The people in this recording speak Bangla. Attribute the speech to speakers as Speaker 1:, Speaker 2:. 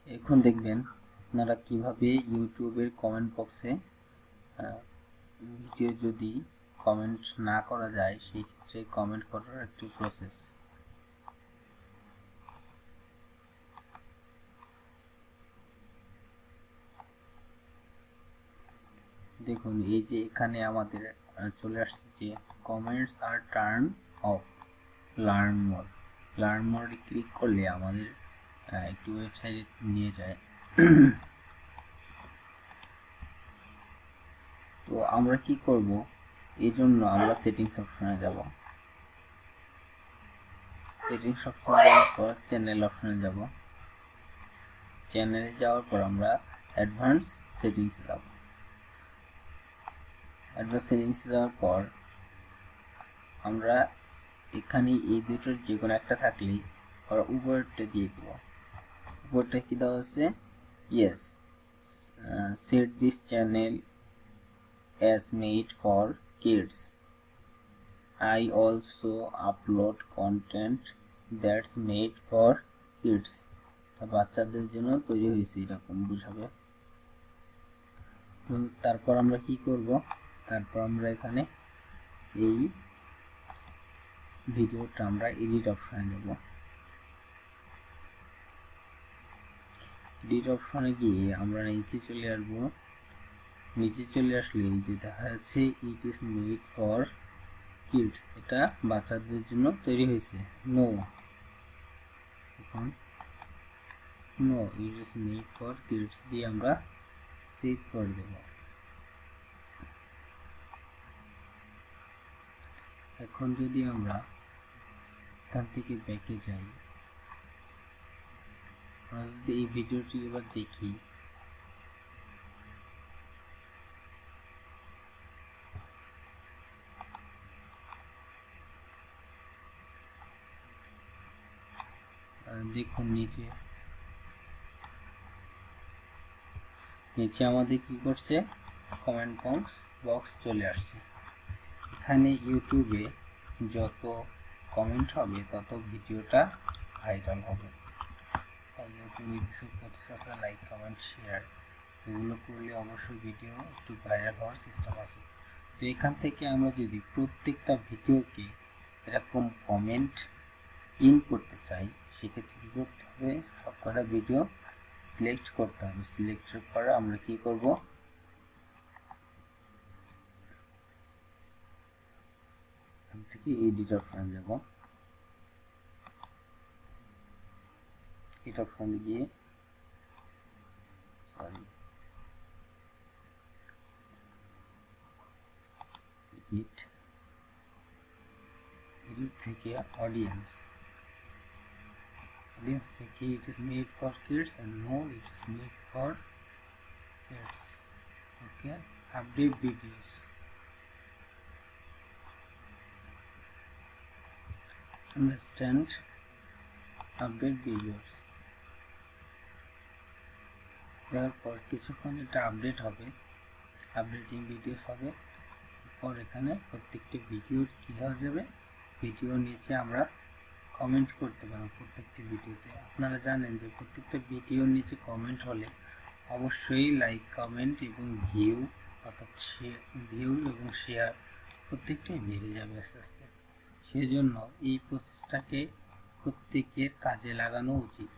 Speaker 1: এখন দেখবেন আপনারা কিভাবে ইউটিউবের কমেন্ট বক্সে ভিডিও যদি কমেন্ট না করা যায় সেই ক্ষেত্রে কমেন্ট করার একটি প্রসেস। দেখুন এই যে এখানে আমাদের চলে আসছে যে কমেন্টস আর turn off, learn more. Learn মোরে ক্লিক করলে আমাদের একটি ওয়েবসাইটে নিয়ে যায়। তো আমরা কি করব, এই জন্য আমরা সেটিংস অপশনে যাব। সেটিংস অপশনে যাওয়ার পর চ্যানেল অপশনে যাব। চ্যানেলে যাওয়ার পর আমরা অ্যাডভান্স সেটিংসে যাব। অ্যাডভান্স সেটিংসে যাওয়ার পর আমরা এখানে এই দুটোর যে কোনো একটা থাকলেই আমরা উপরেরটা দিয়ে দেব। উপরটা কি দেওয়া আছে, yes, said this channel as made for kids. I also upload content that's made for kids. বাচ্চাদের জন্য তৈরি হয়েছে এরকম বুঝাবে। তো তারপর আমরা কি করব, তারপর আমরা এখানে এই ভিডিওটা আমরা এডিট অপশনে যাব। এডিট অপশনে গিয়ে আমরা নিচে চলে আসবো। নিচে চলে আসলে এই যে দেখা যাচ্ছে it is made for kids, এটা বাচ্চাদের জন্য তৈরি হয়েছে। নো, এখন no it is made for kids দিয়ে আমরা সেভ করে দেব। এখন যদি আমরা এখান থেকে ব্যাকে যাই, আমরা যদি এই ভিডিওটি এবার দেখি, দেখুন নিচে আমাদের কি করছে, কমেন্ট বক্স চলে আসছে। এখানে ইউটিউবে যত কমেন্ট হবে তত ভিডিওটা ভাইরাল হবে। তাই ইউটিউবে কিছু প্রসেস আছে, লাইক, কমেন্ট, শেয়ার, এগুলো করলে অবশ্যই ভিডিও একটু ভাইরাল হওয়ার সিস্টেম আছে। তো এখান থেকে আমরা যদি প্রত্যেকটা ভিডিওকে এরকম কমেন্ট ইন করতে চাই, সেক্ষেত্রে কী করতে হবে, সবকটা ভিডিও সিলেক্ট করতে হবে। সিলেক্টের পরে আমরা কি করব, এখান থেকে এডিট অপশনে যাব। এডিট অপশনে গিয়ে এডিট থেকে অডিয়েন্স থেকে it is made for kids and no it is made for kids. Okay, update videos, understand, update videos। তারপর কিছুক্ষণ এটা আপডেট হবে, আপডেটিং ভিডিওস হবে। পর এখানে প্রত্যেকটি ভিডিওর কি হয়ে যাবে, ভিডিওর নিচে আমরা কমেন্ট করতে পারবো। প্রত্যেকটি ভিডিওতে আপনারা জানেন যে প্রত্যেকটা ভিডিওর নিচে কমেন্ট হলে অবশ্যই লাইক, কমেন্ট এবং ভিউ, অর্থাৎ ভিউ এবং শেয়ার প্রত্যেকটাই বেড়ে যাবে আস্তে আস্তে। সেজন্য এই প্রসেসটাকে প্রত্যেকের কাজে লাগানো উচিত।